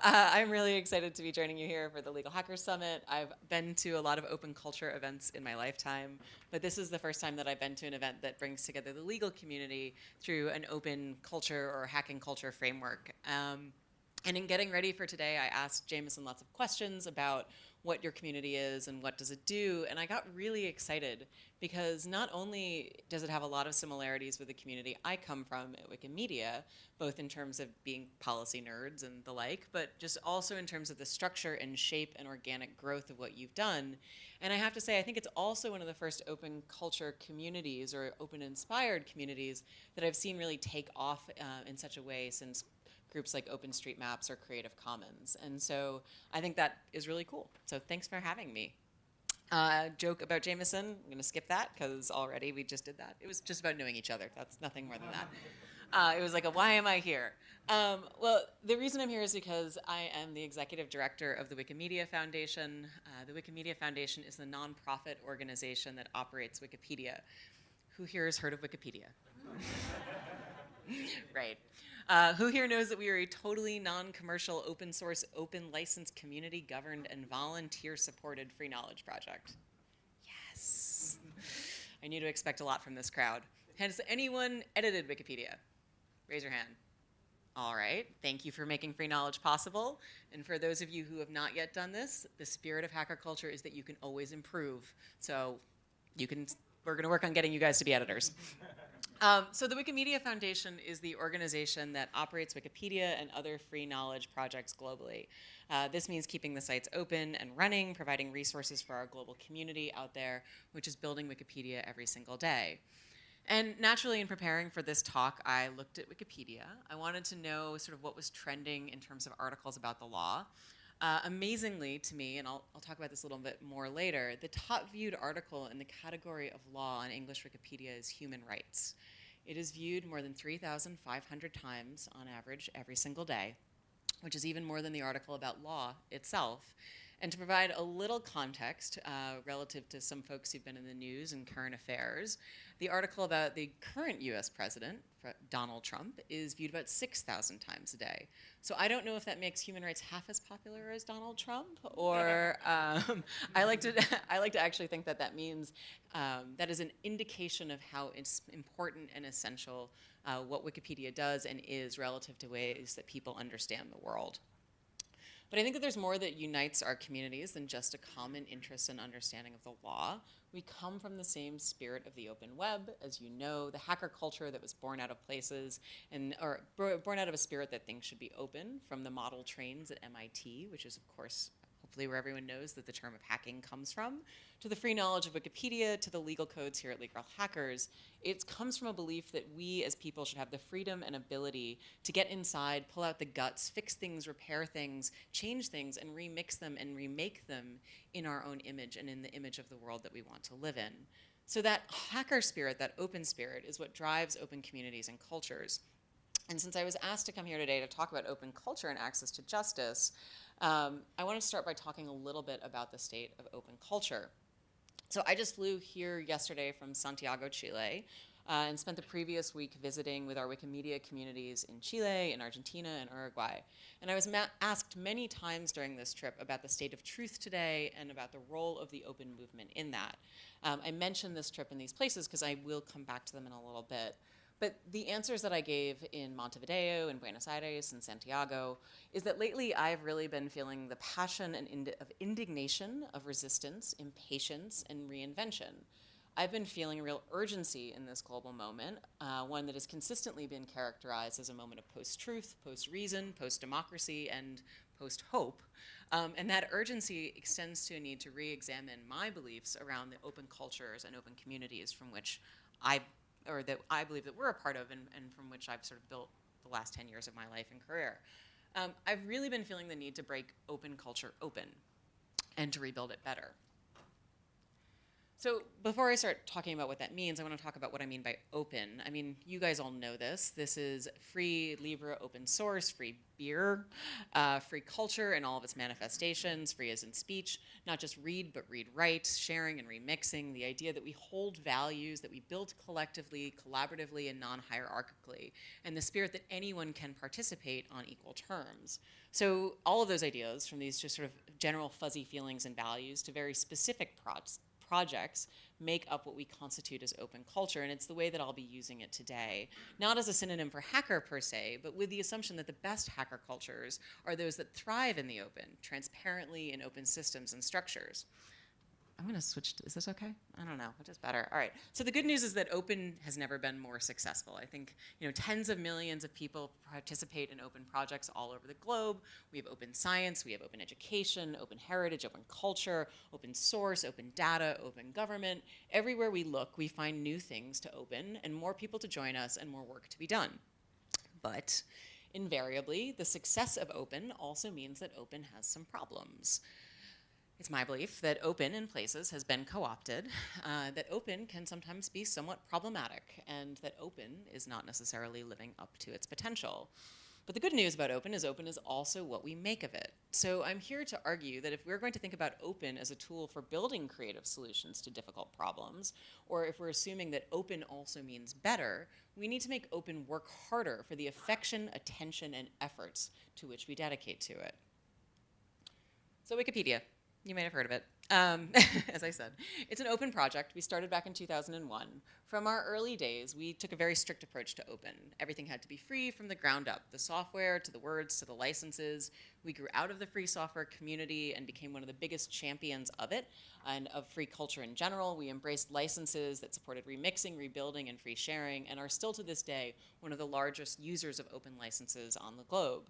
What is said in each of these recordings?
I'm really excited to be joining you here for the Legal Hackers Summit. I've been to a lot of open culture events in my lifetime, but this is the first time that I've been to an event that brings together the legal community through an open culture or hacking culture framework. And in getting ready for today, I asked Jameson lots of questions about what your community is and what does it do, and I got really excited because not only does it have a lot of similarities with the community I come from at Wikimedia, both in terms of being policy nerds and the like, but just also in terms of the structure and shape and organic growth of what you've done. And I have to say, I think it's also one of the first open culture communities or open inspired communities that I've seen really take off in such a way since groups like OpenStreetMaps or Creative Commons. And so I think that is really cool. So thanks for having me. Joke about Jameson, I'm going to skip that because already we just did that. It was just about knowing each other. That's nothing more than that. It was like, why am I here? Well, the reason I'm here is because I am the executive director of the Wikimedia Foundation. The Wikimedia Foundation is the nonprofit organization that operates Wikipedia. Who here has heard of Wikipedia? Right. Who here knows that we are a totally non-commercial, open source, open license, community governed, and volunteer supported free knowledge project? Yes. I knew to expect a lot from this crowd. Has anyone edited Wikipedia? Raise your hand. All right, thank you for making free knowledge possible. And for those of you who have not yet done this, the spirit of hacker culture is that you can always improve. So we're gonna work on getting you guys to be editors. So the Wikimedia Foundation is the organization that operates Wikipedia and other free knowledge projects globally. This means keeping the sites open and running, providing resources for our global community out there, which is building Wikipedia every single day. And naturally, in preparing for this talk, I looked at Wikipedia. I wanted to know sort of what was trending in terms of articles about the law. Amazingly to me, and I'll talk about this a little bit more later, the top viewed article in the category of law on English Wikipedia is human rights. It is viewed more than 3,500 times on average every single day, which is even more than the article about law itself. And to provide a little context relative to some folks who've been in the news and current affairs, the article about the current US president, Donald Trump, is viewed about 6,000 times a day. So I don't know if that makes human rights half as popular as Donald Trump, or I like to actually think that that means that is an indication of how it's important and essential what Wikipedia does and is relative to ways that people understand the world. But I think that there's more that unites our communities than just a common interest and understanding of the law. We come from the same spirit of the open web, as you know, the hacker culture that was born out of places, or born out of a spirit that things should be open, from the model trains at MIT, which is, of course, hopefully where everyone knows that the term of hacking comes from, to the free knowledge of Wikipedia, to the legal codes here at Legal Hackers. It comes from a belief that we as people should have the freedom and ability to get inside, pull out the guts, fix things, repair things, change things, and remix them and remake them in our own image and in the image of the world that we want to live in. So that hacker spirit, that open spirit, is what drives open communities and cultures. And since I was asked to come here today to talk about open culture and access to justice, I want to start by talking a little bit about the state of open culture. So I just flew here yesterday from Santiago, Chile, and spent the previous week visiting with our Wikimedia communities in Chile, in Argentina, and Uruguay. And I was asked many times during this trip about the state of truth today and about the role of the open movement in that. I mentioned this trip in these places because I will come back to them in a little bit. But the answers that I gave in Montevideo, in Buenos Aires, and Santiago is that lately I've really been feeling the passion and of indignation, of resistance, impatience, and reinvention. I've been feeling a real urgency in this global moment, one that has consistently been characterized as a moment of post-truth, post-reason, post-democracy, and post-hope. And that urgency extends to a need to re-examine my beliefs around the open cultures and open communities from which that I believe that we're a part of and from which I've sort of built the last 10 years of my life and career. I've really been feeling the need to break open culture open and to rebuild it better. So before I start talking about what that means, I want to talk about what I mean by open. I mean, you guys all know this. This is free, libre, open source, free beer, free culture in all of its manifestations, free as in speech, not just read, but read write, sharing and remixing, the idea that we hold values that we build collectively, collaboratively, and non-hierarchically, and the spirit that anyone can participate on equal terms. So all of those ideas, from these just sort of general fuzzy feelings and values to very specific projects, make up what we constitute as open culture, and it's the way that I'll be using it today. Not as a synonym for hacker per se, but with the assumption that the best hacker cultures are those that thrive in the open, transparently in open systems and structures. I'm going to switch to, is this okay? I don't know, which is better. All right, so the good news is that open has never been more successful. I think, tens of millions of people participate in open projects all over the globe. We have open science, we have open education, open heritage, open culture, open source, open data, open government. Everywhere we look, we find new things to open and more people to join us and more work to be done. But invariably, the success of open also means that open has some problems. It's my belief that open in places has been co-opted, that open can sometimes be somewhat problematic, and that open is not necessarily living up to its potential. But the good news about open is also what we make of it. So I'm here to argue that if we're going to think about open as a tool for building creative solutions to difficult problems, or if we're assuming that open also means better, we need to make open work harder for the affection, attention, and efforts to which we dedicate to it. So Wikipedia. You may have heard of it. As I said, it's an open project. We started back in 2001. From our early days, we took a very strict approach to open. Everything had to be free from the ground up, the software to the words to the licenses. We grew out of the free software community and became one of the biggest champions of it and of free culture in general. We embraced licenses that supported remixing, rebuilding, and free sharing, and are still to this day one of the largest users of open licenses on the globe.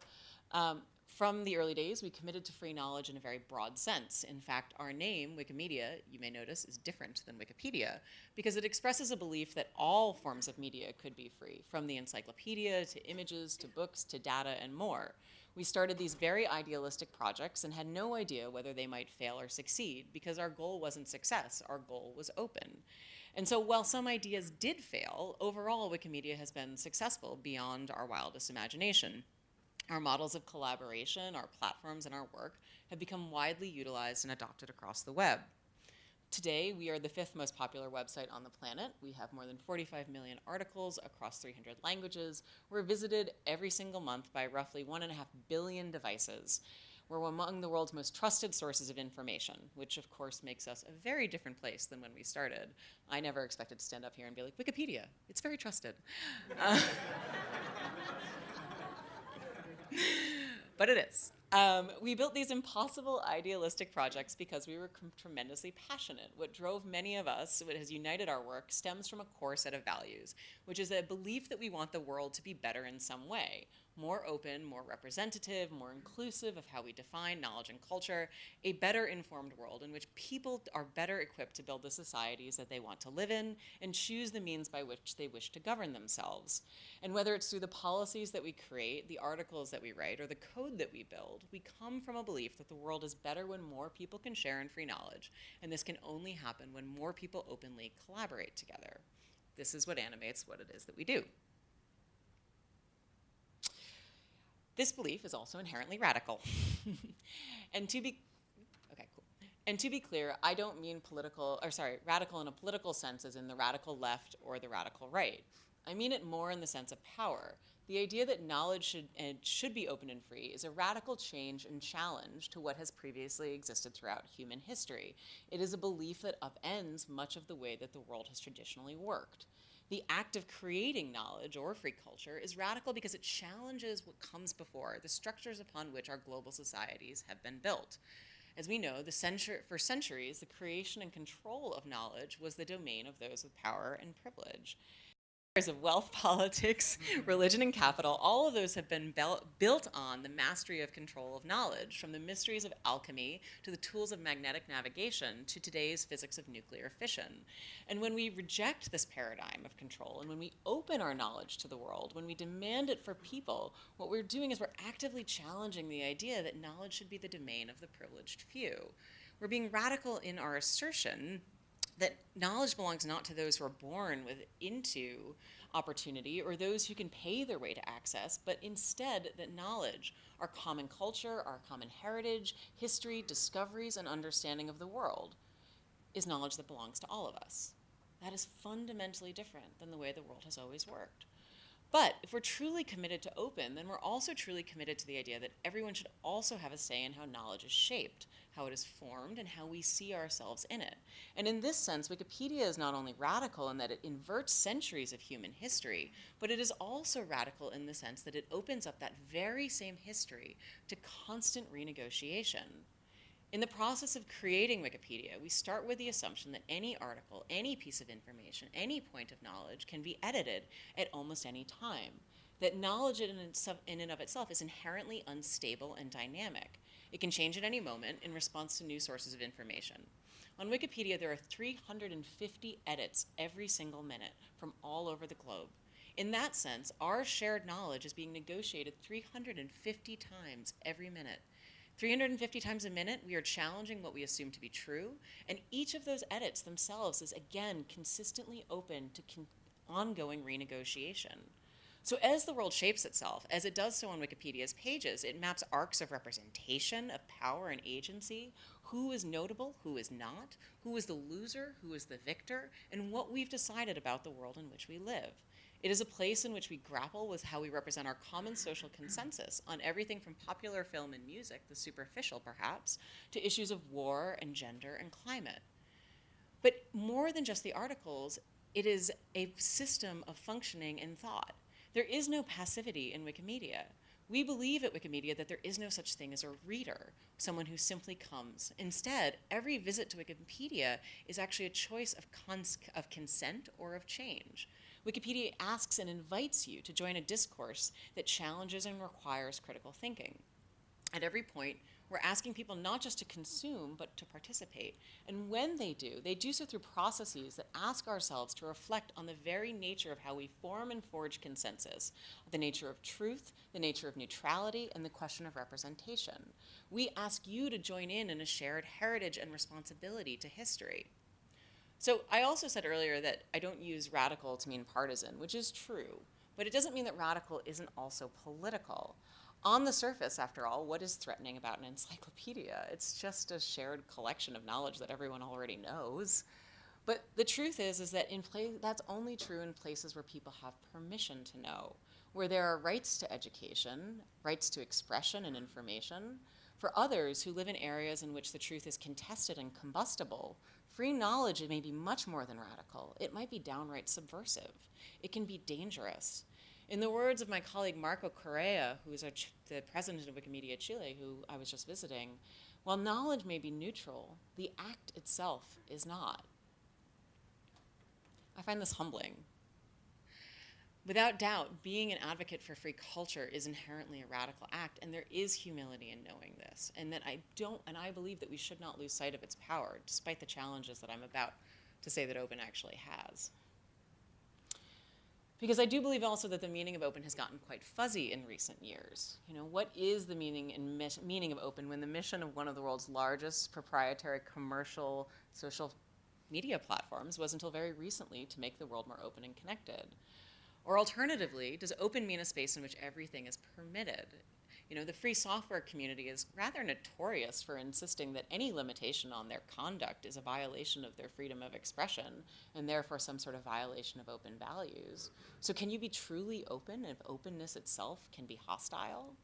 From the early days, we committed to free knowledge in a very broad sense. In fact, our name, Wikimedia, you may notice, is different than Wikipedia because it expresses a belief that all forms of media could be free, from the encyclopedia to images to books to data and more. We started these very idealistic projects and had no idea whether they might fail or succeed because our goal wasn't success, our goal was open. And so while some ideas did fail, overall Wikimedia has been successful beyond our wildest imagination. Our models of collaboration, our platforms, and our work have become widely utilized and adopted across the web. Today, we are the 5th most popular website on the planet. We have more than 45 million articles across 300 languages. We're visited every single month by roughly 1.5 billion devices. We're among the world's most trusted sources of information, which of course makes us a very different place than when we started. I never expected to stand up here and be like, Wikipedia, it's very trusted. But it is. We built these impossible idealistic projects because we were tremendously passionate. What drove many of us, what has united our work, stems from a core set of values, which is a belief that we want the world to be better in some way. More open, more representative, more inclusive of how we define knowledge and culture, a better informed world in which people are better equipped to build the societies that they want to live in and choose the means by which they wish to govern themselves. And whether it's through the policies that we create, the articles that we write, or the code that we build, we come from a belief that the world is better when more people can share in free knowledge, and this can only happen when more people openly collaborate together. This is what animates what it is that we do. This belief is also inherently radical. And to be clear, I don't mean radical in a political sense as in the radical left or the radical right. I mean it more in the sense of power. The idea that knowledge should be open and free is a radical change and challenge to what has previously existed throughout human history. It is a belief that upends much of the way that the world has traditionally worked. The act of creating knowledge or free culture is radical because it challenges what comes before, the structures upon which our global societies have been built. As we know, for centuries, the creation and control of knowledge was the domain of those with power and privilege. Of wealth, politics, religion, and capital, all of those have been built on the mastery of control of knowledge, from the mysteries of alchemy to the tools of magnetic navigation to today's physics of nuclear fission. And when we reject this paradigm of control and when we open our knowledge to the world, when we demand it for people, what we're doing is we're actively challenging the idea that knowledge should be the domain of the privileged few. We're being radical in our assertion that knowledge belongs not to those who are born into opportunity or those who can pay their way to access, but instead that knowledge, our common culture, our common heritage, history, discoveries, and understanding of the world, is knowledge that belongs to all of us. That is fundamentally different than the way the world has always worked. But if we're truly committed to open, then we're also truly committed to the idea that everyone should also have a say in how knowledge is shaped, how it is formed, and how we see ourselves in it. And in this sense, Wikipedia is not only radical in that it inverts centuries of human history, but it is also radical in the sense that it opens up that very same history to constant renegotiation. In the process of creating Wikipedia, we start with the assumption that any article, any piece of information, any point of knowledge can be edited at almost any time, that knowledge in and of itself is inherently unstable and dynamic. It can change at any moment in response to new sources of information. On Wikipedia, there are 350 edits every single minute from all over the globe. In that sense, our shared knowledge is being negotiated 350 times every minute. 350 times a minute, we are challenging what we assume to be true, and each of those edits themselves is, again, consistently open to ongoing renegotiation. So as the world shapes itself, as it does so on Wikipedia's pages, it maps arcs of representation, of power and agency, who is notable, who is not, who is the loser, who is the victor, and what we've decided about the world in which we live. It is a place in which we grapple with how we represent our common social consensus on everything from popular film and music, the superficial perhaps, to issues of war and gender and climate. But more than just the articles, it is a system of functioning and thought. There is no passivity in Wikimedia. We believe at Wikimedia that there is no such thing as a reader, someone who simply comes. Instead, every visit to Wikipedia is actually a choice of consent or of change. Wikipedia asks and invites you to join a discourse that challenges and requires critical thinking. At every point, we're asking people not just to consume, but to participate. And when they do so through processes that ask ourselves to reflect on the very nature of how we form and forge consensus, the nature of truth, the nature of neutrality, and the question of representation. We ask you to join in a shared heritage and responsibility to history. So I also said earlier that I don't use radical to mean partisan, which is true, but it doesn't mean that radical isn't also political. On the surface, after all, what is threatening about an encyclopedia? It's just a shared collection of knowledge that everyone already knows. But the truth is that that's only true in places where people have permission to know, where there are rights to education, rights to expression and information. For others who live in areas in which the truth is contested and combustible, free knowledge may be much more than radical. It might be downright subversive. It can be dangerous. In the words of my colleague Marco Correa, who is the president of Wikimedia Chile, who I was just visiting, while knowledge may be neutral, the act itself is not. I find this humbling. Without doubt, being an advocate for free culture is inherently a radical act, and there is humility in knowing this, and I believe that we should not lose sight of its power, despite the challenges that I'm about to say that open actually has. Because I do believe also that the meaning of open has gotten quite fuzzy in recent years. What is the meaning of open when the mission of one of the world's largest proprietary commercial social media platforms was until very recently to make the world more open and connected? Or alternatively, does open mean a space in which everything is permitted? The free software community is rather notorious for insisting that any limitation on their conduct is a violation of their freedom of expression, and therefore some sort of violation of open values. So can you be truly open if openness itself can be hostile?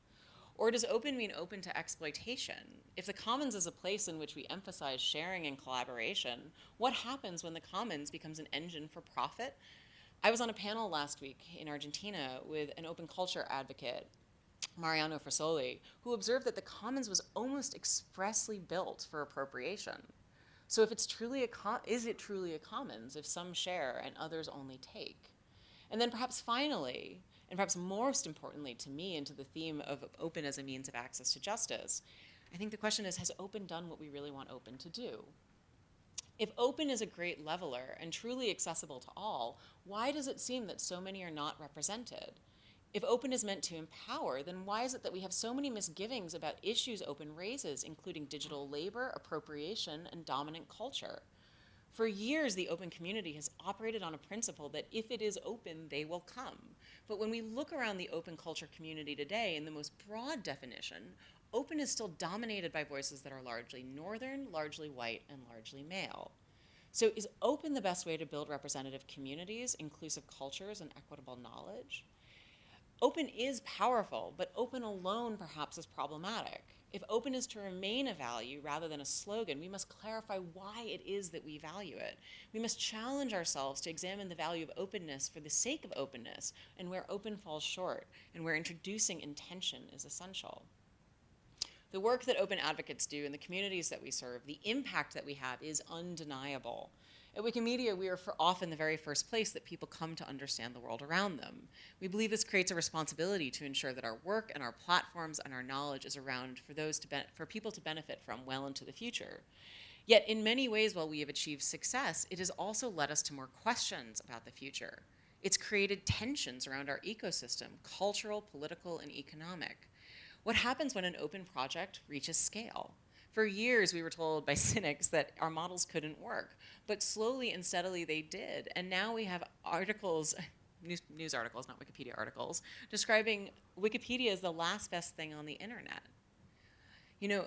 Or does open mean open to exploitation? If the commons is a place in which we emphasize sharing and collaboration, what happens when the commons becomes an engine for profit? I was on a panel last week in Argentina with an open culture advocate, Mariano Frasoli, who observed that the commons was almost expressly built for appropriation. So if is it truly a commons if some share and others only take? And then perhaps finally, and perhaps most importantly to me and to the theme of open as a means of access to justice, I think the question is, has open done what we really want open to do? If open is a great leveler and truly accessible to all, why does it seem that so many are not represented? If open is meant to empower, then why is it that we have so many misgivings about issues open raises, including digital labor, appropriation, and dominant culture? For years, the open community has operated on a principle that if it is open, they will come. But when we look around the open culture community today, in the most broad definition, open is still dominated by voices that are largely northern, largely white, and largely male. So is open the best way to build representative communities, inclusive cultures, and equitable knowledge? Open is powerful, but open alone perhaps is problematic. If open is to remain a value rather than a slogan, we must clarify why it is that we value it. We must challenge ourselves to examine the value of openness for the sake of openness, and where open falls short, and where introducing intention is essential. The work that open advocates do in the communities that we serve, the impact that we have is undeniable. At Wikimedia, we are often the very first place that people come to understand the world around them. We believe this creates a responsibility to ensure that our work and our platforms and our knowledge is around for people to benefit from well into the future. Yet in many ways, while we have achieved success, it has also led us to more questions about the future. It's created tensions around our ecosystem, cultural, political, and economic. What happens when an open project reaches scale? For years, we were told by cynics that our models couldn't work, but slowly and steadily they did. And now we have articles, news articles, not Wikipedia articles, describing Wikipedia as the last best thing on the internet. You know,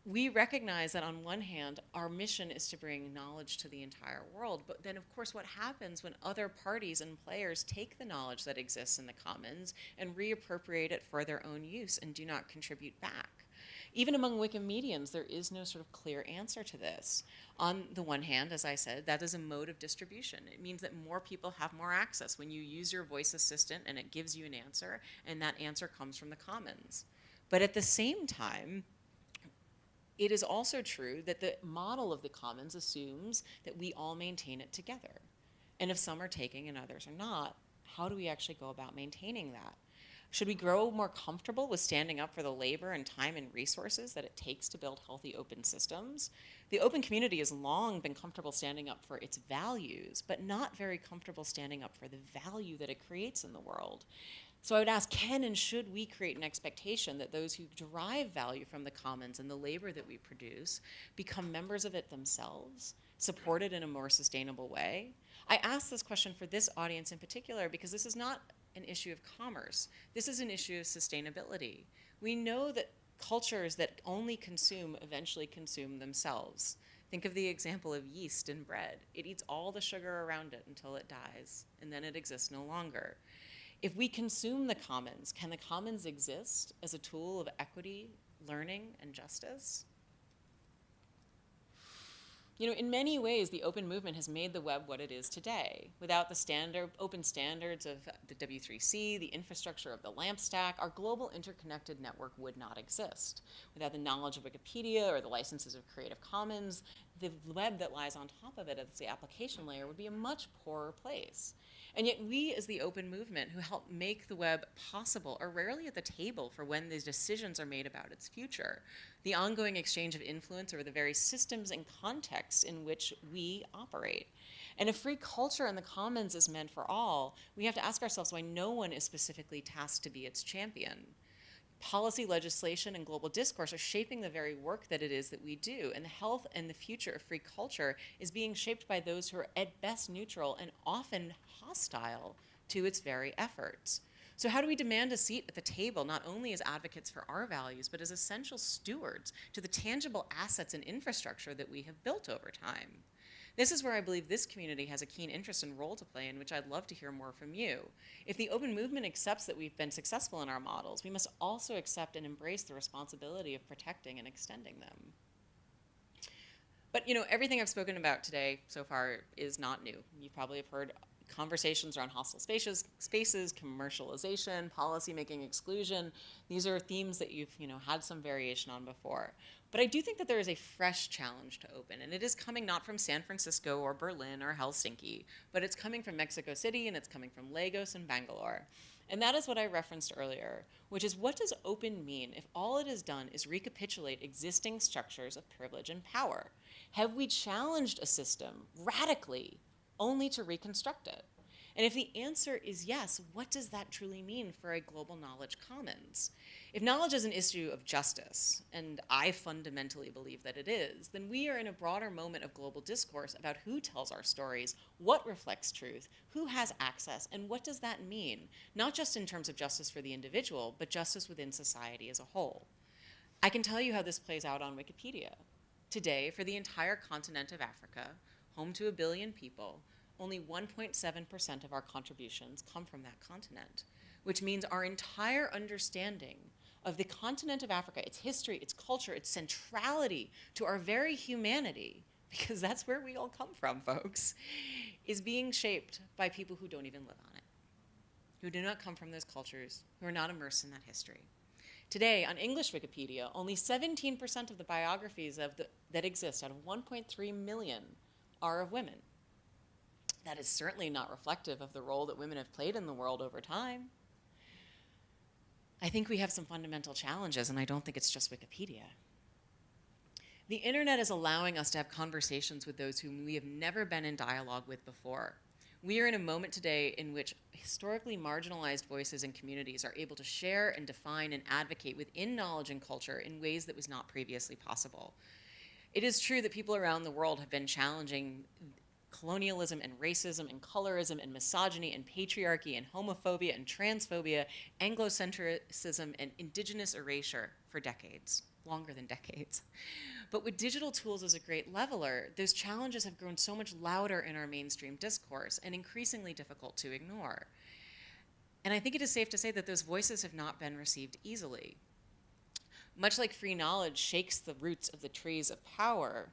we recognize that on one hand, our mission is to bring knowledge to the entire world, but then of course what happens when other parties and players take the knowledge that exists in the commons and reappropriate it for their own use and do not contribute back? Even among Wikimedians, there is no sort of clear answer to this. On the one hand, as I said, that is a mode of distribution. It means that more people have more access when you use your voice assistant and it gives you an answer, and that answer comes from the commons. But at the same time, it is also true that the model of the commons assumes that we all maintain it together. And if some are taking and others are not, how do we actually go about maintaining that? Should we grow more comfortable with standing up for the labor and time and resources that it takes to build healthy open systems? The open community has long been comfortable standing up for its values, but not very comfortable standing up for the value that it creates in the world. So I would ask, can and should we create an expectation that those who derive value from the commons and the labor that we produce become members of it themselves, supported in a more sustainable way? I ask this question for this audience in particular because this is not an issue of commerce. This is an issue of sustainability. We know that cultures that only consume eventually consume themselves. Think of the example of yeast in bread. It eats all the sugar around it until it dies, and then it exists no longer. If we consume the commons, can the commons exist as a tool of equity, learning, and justice? You know, in many ways, the open movement has made the web what it is today. Without the open standards of the W3C, the infrastructure of the LAMP stack, our global interconnected network would not exist. Without the knowledge of Wikipedia or the licenses of Creative Commons, the web that lies on top of it as the application layer would be a much poorer place. And yet we, as the open movement who help make the web possible, are rarely at the table for when these decisions are made about its future. The ongoing exchange of influence over the very systems and contexts in which we operate. And if free culture in the commons is meant for all, we have to ask ourselves why no one is specifically tasked to be its champion. Policy, legislation, and global discourse are shaping the very work that it is that we do, and the health and the future of free culture is being shaped by those who are at best neutral and often hostile to its very efforts. So how do we demand a seat at the table, not only as advocates for our values, but as essential stewards to the tangible assets and infrastructure that we have built over time? This is where I believe this community has a keen interest and role to play in which I'd love to hear more from you. If the open movement accepts that we've been successful in our models, we must also accept and embrace the responsibility of protecting and extending them. But you know, everything I've spoken about today so far is not new. You probably have heard conversations around hostile spaces, commercialization, policymaking, exclusion. These are themes that you've had some variation on before. But I do think that there is a fresh challenge to open, and it is coming not from San Francisco or Berlin or Helsinki, but it's coming from Mexico City, and it's coming from Lagos and Bangalore. And that is what I referenced earlier, which is, what does open mean if all it has done is recapitulate existing structures of privilege and power? Have we challenged a system radically only to reconstruct it? And if the answer is yes, what does that truly mean for a global knowledge commons? If knowledge is an issue of justice, and I fundamentally believe that it is, then we are in a broader moment of global discourse about who tells our stories, what reflects truth, who has access, and what does that mean, not just in terms of justice for the individual, but justice within society as a whole. I can tell you how this plays out on Wikipedia. Today, for the entire continent of Africa, home to 1 billion people, only 1.7% of our contributions come from that continent, which means our entire understanding of the continent of Africa, its history, its culture, its centrality to our very humanity, because that's where we all come from, folks, is being shaped by people who don't even live on it, who do not come from those cultures, who are not immersed in that history. Today, on English Wikipedia, only 17% of the biographies that exist out of 1.3 million are of women. That is certainly not reflective of the role that women have played in the world over time. I think we have some fundamental challenges, and I don't think it's just Wikipedia. The internet is allowing us to have conversations with those whom we have never been in dialogue with before. We are in a moment today in which historically marginalized voices and communities are able to share and define and advocate within knowledge and culture in ways that was not previously possible. It is true that people around the world have been challenging colonialism and racism and colorism and misogyny and patriarchy and homophobia and transphobia, Anglocentrism and indigenous erasure for decades, longer than decades. But with digital tools as a great leveler, those challenges have grown so much louder in our mainstream discourse and increasingly difficult to ignore. And I think it is safe to say that those voices have not been received easily. Much like free knowledge shakes the roots of the trees of power,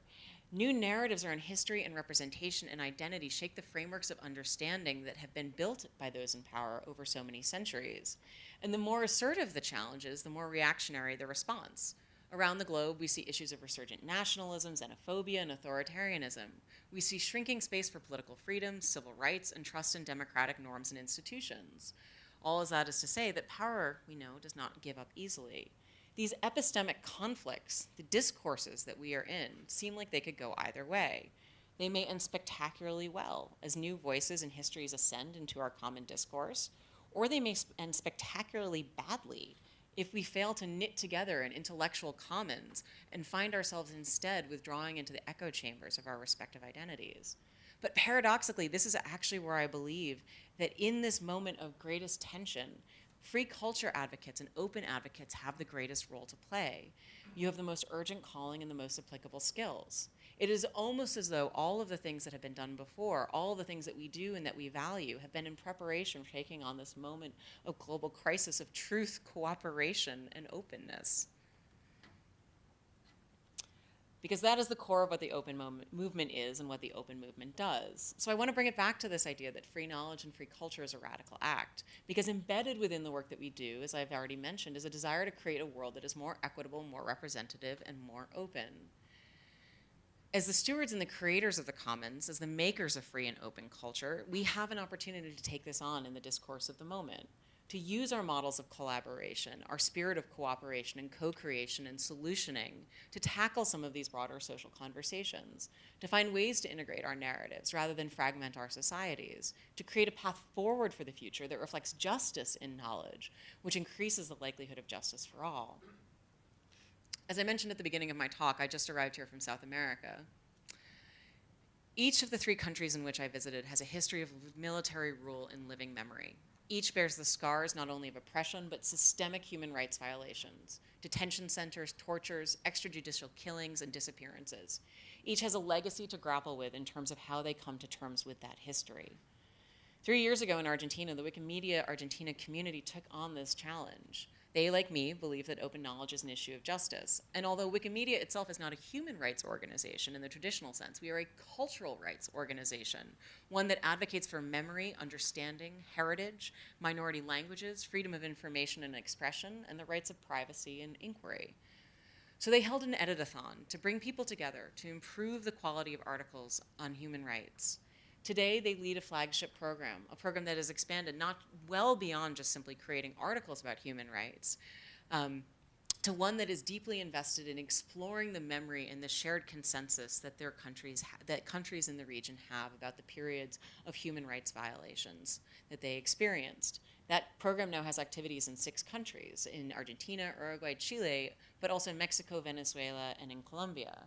new narratives around history and representation and identity shake the frameworks of understanding that have been built by those in power over so many centuries. And the more assertive the challenges, the more reactionary the response. Around the globe, we see issues of resurgent nationalism, xenophobia, and authoritarianism. We see shrinking space for political freedom, civil rights, and trust in democratic norms and institutions. All of that is to say that power, we know, does not give up easily. These epistemic conflicts, the discourses that we are in, seem like they could go either way. They may end spectacularly well as new voices and histories ascend into our common discourse, or they may end spectacularly badly if we fail to knit together an intellectual commons and find ourselves instead withdrawing into the echo chambers of our respective identities. But paradoxically, this is actually where I believe that in this moment of greatest tension, free culture advocates and open advocates have the greatest role to play. You have the most urgent calling and the most applicable skills. It is almost as though all of the things that have been done before, all of the things that we do and that we value, have been in preparation for taking on this moment of global crisis of truth, cooperation, and openness. Because that is the core of what the open movement is and what the open movement does. So I want to bring it back to this idea that free knowledge and free culture is a radical act. Because embedded within the work that we do, as I've already mentioned, is a desire to create a world that is more equitable, more representative, and more open. As the stewards and the creators of the commons, as the makers of free and open culture, we have an opportunity to take this on in the discourse of the moment, to use our models of collaboration, our spirit of cooperation and co-creation and solutioning to tackle some of these broader social conversations, to find ways to integrate our narratives rather than fragment our societies, to create a path forward for the future that reflects justice in knowledge, which increases the likelihood of justice for all. As I mentioned at the beginning of my talk, I just arrived here from South America. Each of the 3 countries in which I visited has a history of military rule in living memory. Each bears the scars not only of oppression, but systemic human rights violations, detention centers, tortures, extrajudicial killings, and disappearances. Each has a legacy to grapple with in terms of how they come to terms with that history. 3 years ago in Argentina, the Wikimedia Argentina community took on this challenge. They, like me, believe that open knowledge is an issue of justice. And although Wikimedia itself is not a human rights organization in the traditional sense, we are a cultural rights organization, one that advocates for memory, understanding, heritage, minority languages, freedom of information and expression, and the rights of privacy and inquiry. So they held an editathon to bring people together to improve the quality of articles on human rights. Today, they lead a flagship program, a program that has expanded not well beyond just simply creating articles about human rights, to one that is deeply invested in exploring the memory and the shared consensus that that countries in the region have about the periods of human rights violations that they experienced. That program now has activities in 6 countries, in Argentina, Uruguay, Chile, but also in Mexico, Venezuela, and in Colombia.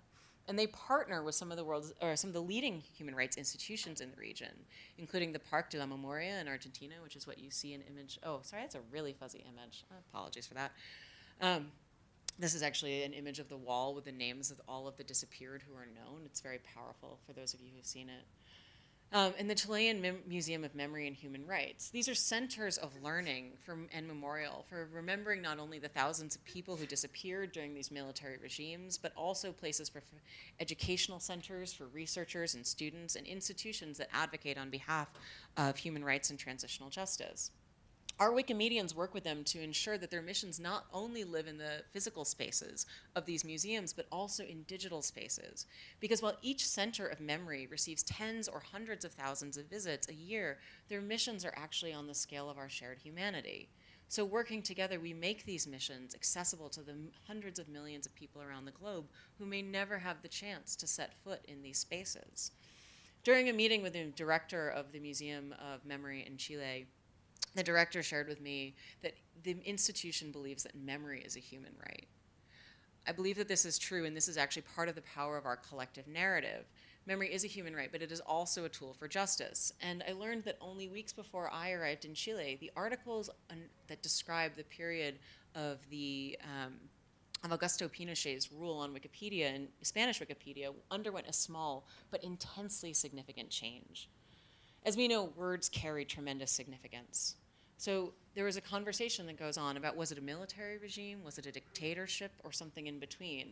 And they partner with some of the leading human rights institutions in the region, including the Parque de la Memoria in Argentina, which is what you see in image. Oh, sorry, that's a really fuzzy image. Apologies for that. This is actually an image of the wall with the names of all of the disappeared who are known. It's very powerful for those of you who've seen it. And the Chilean Museum of Memory and Human Rights. These are centers of learning and memorial for remembering not only the thousands of people who disappeared during these military regimes, but also places for educational centers for researchers and students, and institutions that advocate on behalf of human rights and transitional justice. Our Wikimedians work with them to ensure that their missions not only live in the physical spaces of these museums, but also in digital spaces. Because while each center of memory receives tens or hundreds of thousands of visits a year, their missions are actually on the scale of our shared humanity. So working together, we make these missions accessible to the hundreds of millions of people around the globe who may never have the chance to set foot in these spaces. During a meeting with the director of the Museum of Memory in Chile, the director shared with me that the institution believes that memory is a human right. I believe that this is true, and this is actually part of the power of our collective narrative. Memory is a human right, but it is also a tool for justice. And I learned that only weeks before I arrived in Chile, the articles that describe the period of Augusto Pinochet's rule on Wikipedia and Spanish Wikipedia underwent a small but intensely significant change. As we know, words carry tremendous significance. So there was a conversation that goes on about, was it a military regime, was it a dictatorship, or something in between?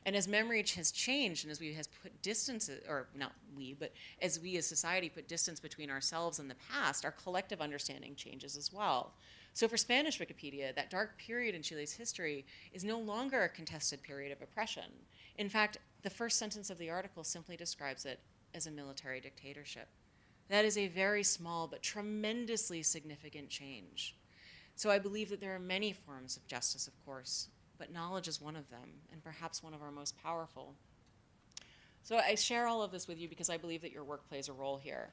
And as memory has changed, and as we has put distance, or not we, but as we as society put distance between ourselves and the past, our collective understanding changes as well. So for Spanish Wikipedia, that dark period in Chile's history is no longer a contested period of oppression. In fact, the first sentence of the article simply describes it as a military dictatorship. That is a very small but tremendously significant change. So I believe that there are many forms of justice, of course, but knowledge is one of them, and perhaps one of our most powerful. So I share all of this with you because I believe that your work plays a role here.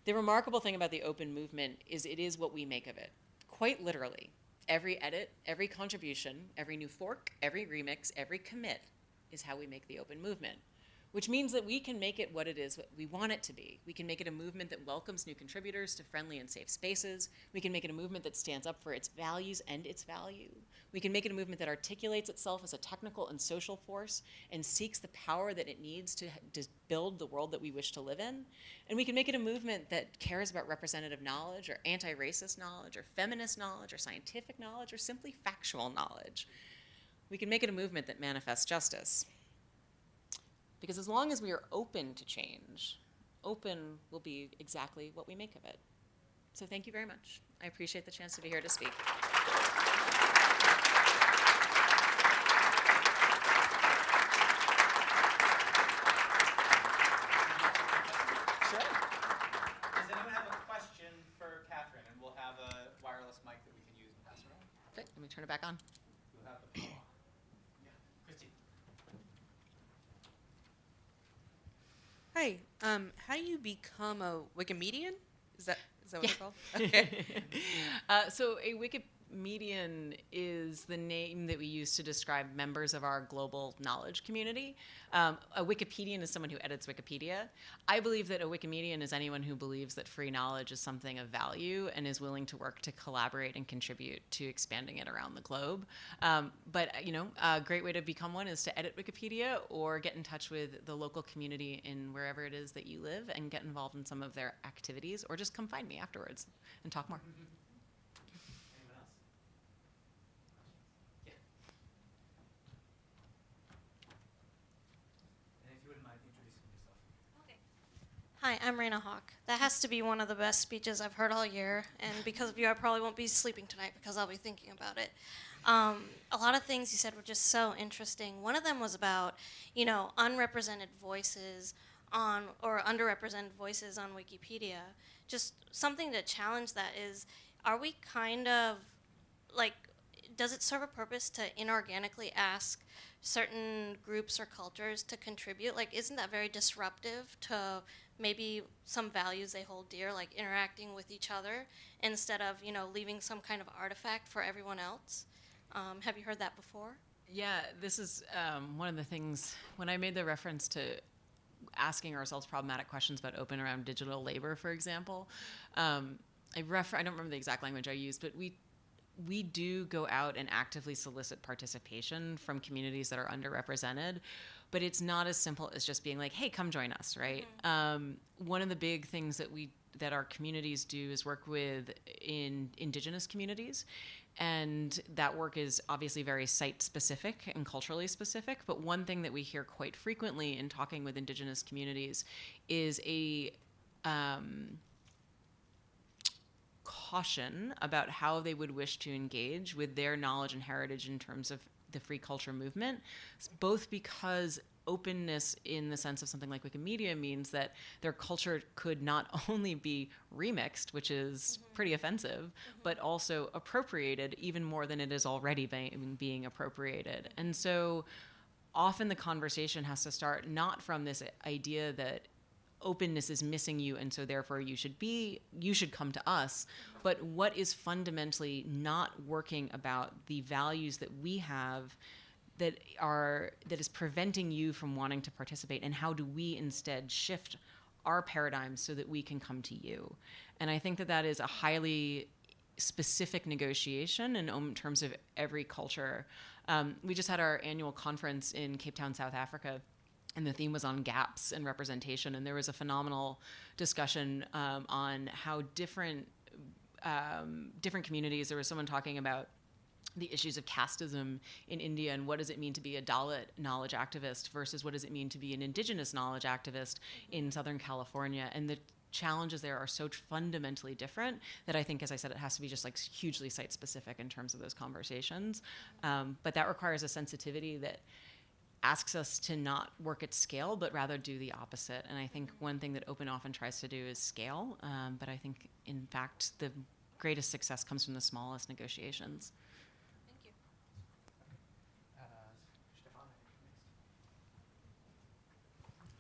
The remarkable thing about the open movement is it is what we make of it, quite literally. Every edit, every contribution, every new fork, every remix, every commit is how we make the open movement. Which means that we can make it what it is, what we want it to be. We can make it a movement that welcomes new contributors to friendly and safe spaces. We can make it a movement that stands up for its values and its value. We can make it a movement that articulates itself as a technical and social force and seeks the power that it needs to build the world that we wish to live in. And we can make it a movement that cares about representative knowledge, or anti-racist knowledge, or feminist knowledge, or scientific knowledge, or simply factual knowledge. We can make it a movement that manifests justice. Because as long as we are open to change, open will be exactly what we make of it. So thank you very much. I appreciate the chance to be here to speak. Sure. Does anyone have a question for Katherine? And we'll have a wireless mic that we can use and pass around. Great, let me turn it back on. We'll have the Christy. Hi, how do you become a Wikimedian? Is that what it's called? Okay. So a Wikimedian is the name that we use to describe members of our global knowledge community. A Wikipedian is someone who edits Wikipedia. I believe that a Wikimedian is anyone who believes that free knowledge is something of value and is willing to work to collaborate and contribute to expanding it around the globe. But a great way to become one is to edit Wikipedia or get in touch with the local community in wherever it is that you live and get involved in some of their activities, or just come find me afterwards and talk more. Anyone else? Yeah. And if you wouldn't mind introducing yourself. Okay. Hi, I'm Raina Hawk. That has to be one of the best speeches I've heard all year, and because of you, I probably won't be sleeping tonight because I'll be thinking about it. A lot of things you said were just so interesting. One of them was about, unrepresented voices or underrepresented voices on Wikipedia. Just something to challenge that is, are we kind of, does it serve a purpose to inorganically ask certain groups or cultures to contribute? Like, isn't that very disruptive to maybe some values they hold dear, like interacting with each other instead of, leaving some kind of artifact for everyone else? Have you heard that before? Yeah, this is one of the things, when I made the reference to asking ourselves problematic questions about open around digital labor, for example, I don't remember the exact language I used, but we do go out and actively solicit participation from communities that are underrepresented, but it's not as simple as just being like, hey, come join us, right? One of the big things that our communities do is work with indigenous communities. And that work is obviously very site-specific and culturally specific. But one thing that we hear quite frequently in talking with indigenous communities is a caution about how they would wish to engage with their knowledge and heritage in terms of the free culture movement, both because openness in the sense of something like Wikimedia means that their culture could not only be remixed, which is pretty offensive, but also appropriated even more than it is already being appropriated. And so often the conversation has to start not from this idea that openness is missing you and so therefore you should come to us, but what is fundamentally not working about the values that we have that is preventing you from wanting to participate, and how do we instead shift our paradigms so that we can come to you? And I think that is a highly specific negotiation in terms of every culture. We just had our annual conference in Cape Town, South Africa, and the theme was on gaps in representation, and there was a phenomenal discussion on how different communities. There was someone talking about the issues of casteism in India and what does it mean to be a Dalit knowledge activist versus what does it mean to be an indigenous knowledge activist in Southern California. And the challenges there are so fundamentally different that I think, as I said, it has to be just like hugely site-specific in terms of those conversations. But that requires a sensitivity that asks us to not work at scale, but rather do the opposite. And I think one thing that Open often tries to do is scale. But I think, in fact, the greatest success comes from the smallest negotiations.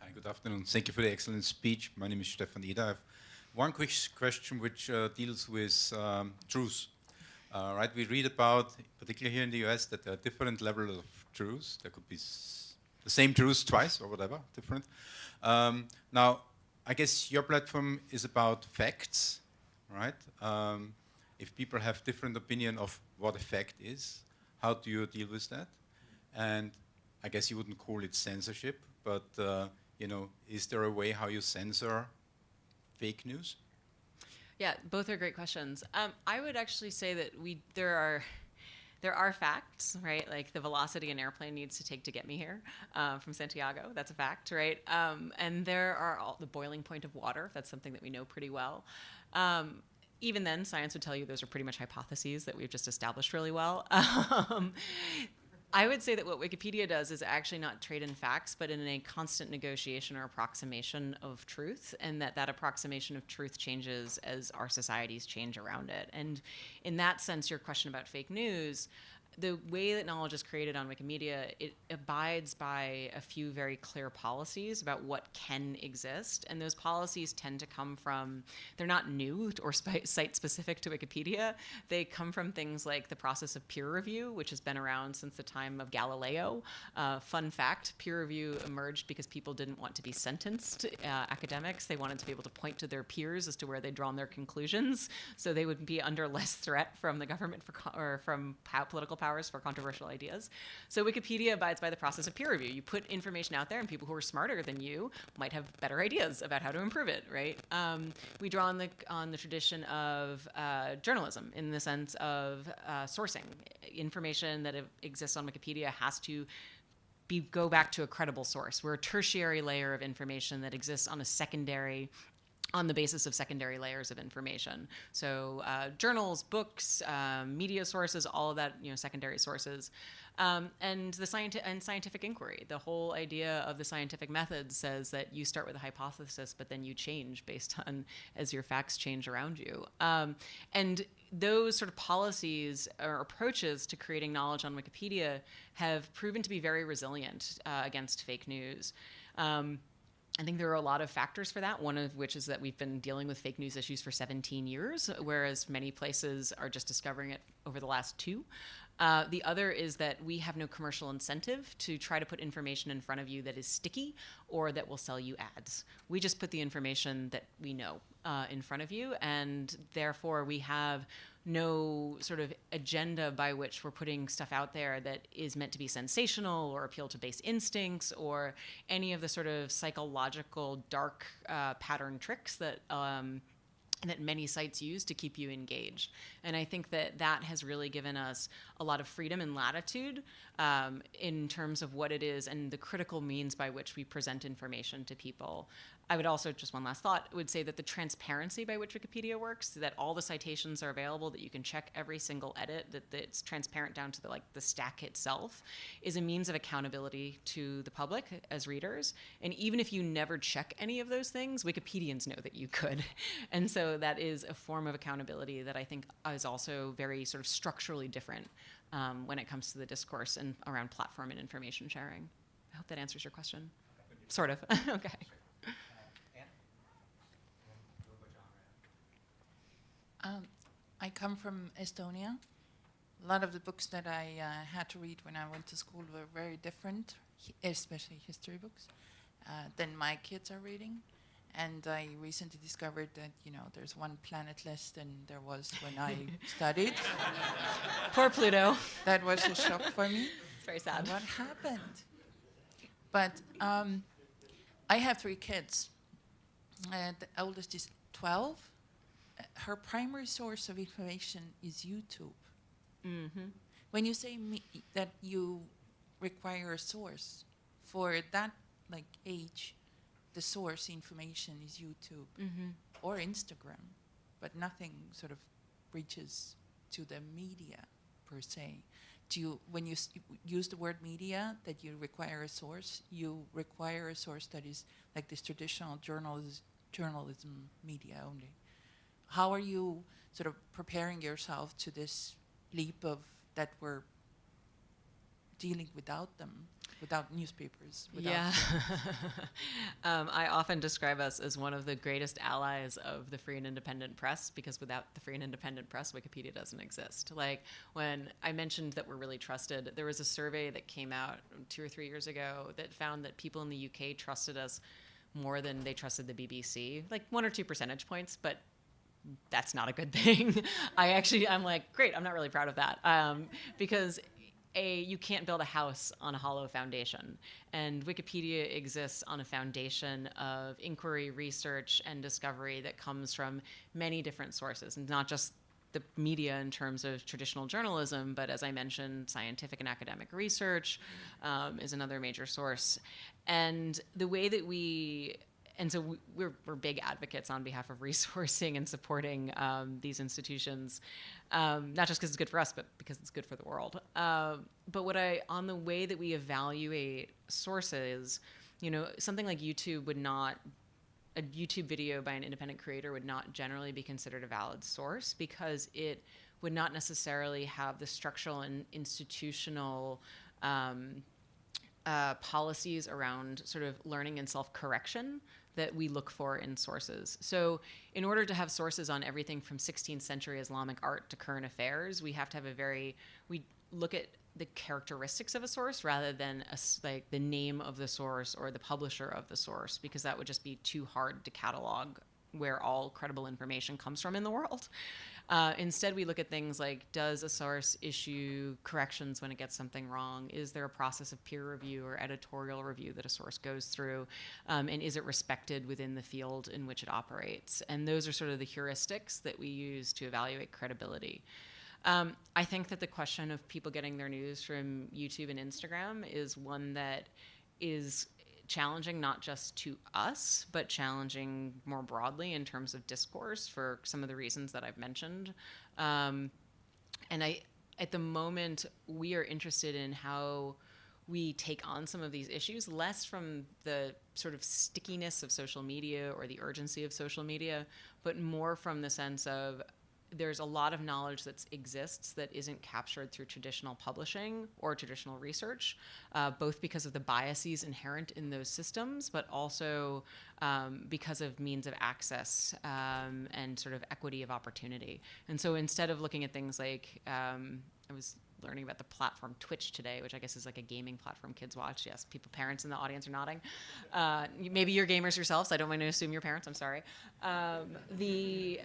Hi, good afternoon. Thank you for the excellent speech. My name is Stefan Eder. I have one quick question which deals with truth. Right, we read about, particularly here in the US, that there are different levels of truth. There could be the same truth twice or whatever, different. Now, I guess your platform is about facts, right? If people have different opinion of what a fact is, how do you deal with that? And I guess you wouldn't call it censorship, but is there a way how you censor fake news? Yeah, both are great questions. I would actually say that there are facts, right? Like the velocity an airplane needs to take to get me here from Santiago. That's a fact, right? And there are the boiling point of water. That's something that we know pretty well. Even then, science would tell you those are pretty much hypotheses that we've just established really well. I would say that what Wikipedia does is actually not trade in facts, but in a constant negotiation or approximation of truth, and that approximation of truth changes as our societies change around it. And in that sense, your question about fake news, the way that knowledge is created on Wikimedia, it abides by a few very clear policies about what can exist. And those policies tend to come from, they're not new or site-specific to Wikipedia. They come from things like the process of peer review, which has been around since the time of Galileo. Fun fact, peer review emerged because people didn't want to be sentenced, academics. They wanted to be able to point to their peers as to where they'd drawn their conclusions, so they would be under less threat from the government or from political powers for controversial ideas. So Wikipedia abides by the process of peer review. You put information out there, and people who are smarter than you might have better ideas about how to improve it, right? We draw on the tradition of journalism in the sense of sourcing. Information that exists on Wikipedia has to go back to a credible source. We're a tertiary layer of information that exists on the basis of secondary layers of information. So journals, books, media sources, all of that, secondary sources. And scientific inquiry. The whole idea of the scientific method says that you start with a hypothesis, but then you change based on as your facts change around you. And those sort of policies or approaches to creating knowledge on Wikipedia have proven to be very resilient against fake news. I think there are a lot of factors for that, one of which is that we've been dealing with fake news issues for 17 years, whereas many places are just discovering it over the last 2. The other is that we have no commercial incentive to try to put information in front of you that is sticky or that will sell you ads. We just put the information that we know in front of you, and therefore we have no sort of agenda by which we're putting stuff out there that is meant to be sensational or appeal to base instincts or any of the sort of psychological dark pattern tricks that that many sites use to keep you engaged. And I think that that has really given us a lot of freedom and latitude in terms of what it is and the critical means by which we present information to people. I would also, just one last thought, would say that the transparency by which Wikipedia works, that all the citations are available, that you can check every single edit, that it's transparent down to the stack itself, is a means of accountability to the public as readers. And even if you never check any of those things, Wikipedians know that you could. And so that is a form of accountability that I think is also very sort of structurally different when it comes to the discourse and around platform and information sharing. I hope that answers your question. Sort of. Okay. I come from Estonia. A lot of the books that I had to read when I went to school were very different, especially history books, than my kids are reading. And I recently discovered that, there's one planet less than there was when I studied. Poor Pluto. That was a shock for me. It's very sad. What happened? But I have 3 kids. The oldest is 12. Her primary source of information is YouTube. Mm-hmm. When you say that you require a source, for that age, the source information is YouTube or Instagram, but nothing sort of reaches to the media per se. When you use the word media, that you require a source, you require a source that is like this traditional journalism media only. How are you sort of preparing yourself to this leap of that we're dealing without them, without newspapers? Yeah. I often describe us as one of the greatest allies of the free and independent press, because without the free and independent press, Wikipedia doesn't exist. When I mentioned that we're really trusted, there was a survey that came out 2 or 3 years ago that found that people in the UK trusted us more than they trusted the BBC, 1 or 2 percentage points, but that's not a good thing. I'm great, I'm not really proud of that. Because you can't build a house on a hollow foundation. And Wikipedia exists on a foundation of inquiry, research, and discovery that comes from many different sources, and not just the media in terms of traditional journalism, but as I mentioned, scientific and academic research is another major source. And the way that so we're big advocates on behalf of resourcing and supporting these institutions, not just because it's good for us, but because it's good for the world. But on the way that we evaluate sources, something like YouTube a YouTube video by an independent creator would not generally be considered a valid source, because it would not necessarily have the structural and institutional policies around sort of learning and self-correction that we look for in sources. So in order to have sources on everything from 16th century Islamic art to current affairs, we have to have we look at the characteristics of a source rather than the name of the source or the publisher of the source, because that would just be too hard to catalog where all credible information comes from in the world. Instead, we look at things like, does a source issue corrections when it gets something wrong? Is there a process of peer review or editorial review that a source goes through? And is it respected within the field in which it operates? And those are sort of the heuristics that we use to evaluate credibility. I think that the question of people getting their news from YouTube and Instagram is one that is challenging not just to us, but challenging more broadly in terms of discourse for some of the reasons that I've mentioned. And at the moment, we are interested in how we take on some of these issues, less from the sort of stickiness of social media or the urgency of social media, but more from the sense of there's a lot of knowledge that exists that isn't captured through traditional publishing or traditional research, both because of the biases inherent in those systems, but also because of means of access and sort of equity of opportunity. And so instead of looking at things like, I was learning about the platform Twitch today, which I guess is like a gaming platform kids watch. Yes, parents in the audience are nodding. Maybe you're gamers yourselves. I don't want to assume you're parents. I'm sorry. We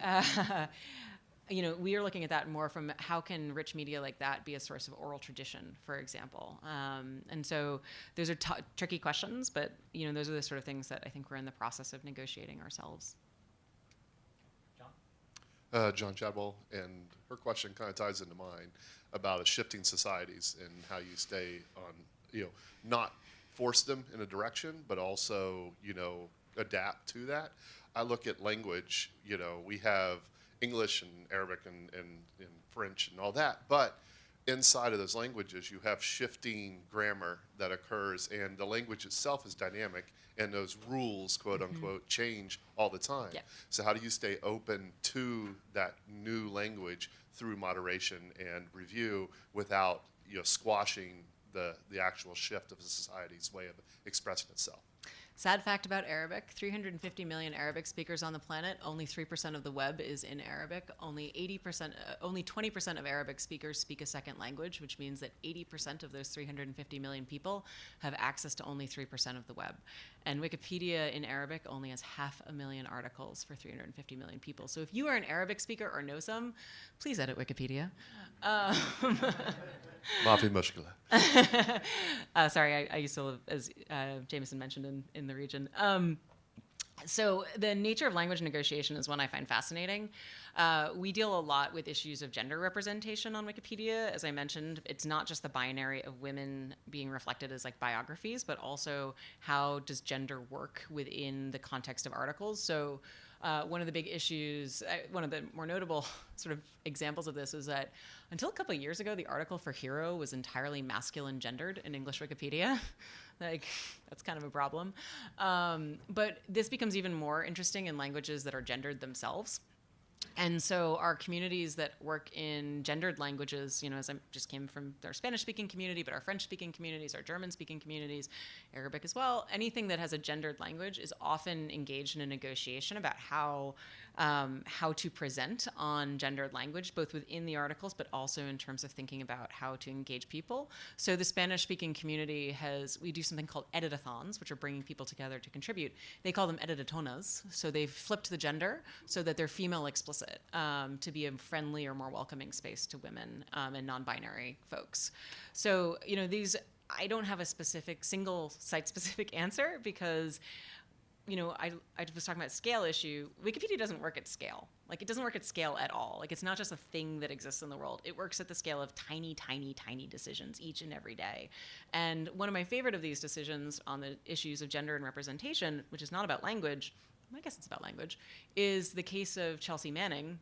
are looking at that more from how can rich media like that be a source of oral tradition, for example. And so those are tricky questions, but those are the sort of things that I think we're in the process of negotiating ourselves. John? John Chadwell, and her question kind of ties into mine about shifting societies and how you stay on, not force them in a direction, but also, adapt to that. I look at language, we have English and Arabic and French and all that, but inside of those languages you have shifting grammar that occurs, and the language itself is dynamic, and those rules, quote unquote, change all the time. Yeah. So how do you stay open to that new language through moderation and review without squashing the actual shift of a society's way of expressing itself? Sad fact about Arabic, 350 million Arabic speakers on the planet, only 3% of the web is in Arabic. Only 20% of Arabic speakers speak a second language, which means that 80% of those 350 million people have access to only 3% of the web. And Wikipedia in Arabic only has 500,000 articles for 350 million people. So if you are an Arabic speaker or know some, please edit Wikipedia. Mafi mushkila. Sorry, I used to live, as Jameson mentioned, in the region. So the nature of language negotiation is one I find fascinating. We deal a lot with issues of gender representation on Wikipedia. As I mentioned, it's not just the binary of women being reflected as like biographies, but also how does gender work within the context of articles. So one of the big issues, one of the more notable sort of examples of this is that until a couple of years ago, the article for Hero was entirely masculine gendered in English Wikipedia. Like, that's kind of a problem. But this becomes even more interesting in languages that are gendered themselves. And so our communities that work in gendered languages, as I just came from our Spanish-speaking community, but our French-speaking communities, our German-speaking communities, Arabic as well, anything that has a gendered language is often engaged in a negotiation about how to present on gendered language, both within the articles, but also in terms of thinking about how to engage people. So the Spanish-speaking community we do something called editathons, which are bringing people together to contribute. They call them editatonas. So they've flipped the gender so that they're female explicit to be a friendly or more welcoming space to women and non-binary folks. So, I don't have a single site-specific answer because I was talking about scale issue. Wikipedia doesn't work at scale. Like, it doesn't work at scale at all. Like, it's not just a thing that exists in the world. It works at the scale of tiny, tiny, tiny decisions each and every day. And one of my favorite of these decisions on the issues of gender and representation, which is not about language, I guess it's about language, is the case of Chelsea Manning,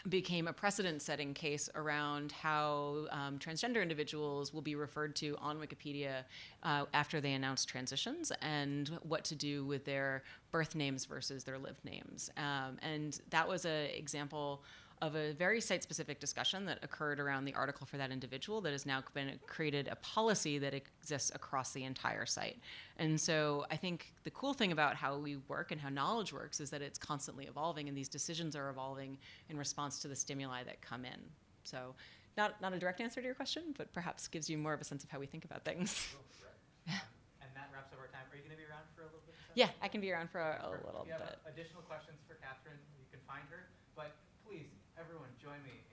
became a precedent-setting case around how transgender individuals will be referred to on Wikipedia after they announce transitions and what to do with their birth names versus their lived names. And that was an example of a very site-specific discussion that occurred around the article for that individual that has now created a policy that exists across the entire site. And so I think the cool thing about how we work and how knowledge works is that it's constantly evolving, and these decisions are evolving in response to the stimuli that come in. So not a direct answer to your question, but perhaps gives you more of a sense of how we think about things. And that wraps up our time. Are you going to be around for a little bit? Yeah, I can be around for a little If you have bit. additional questions for Katherine, you can find her. But please, everyone, join me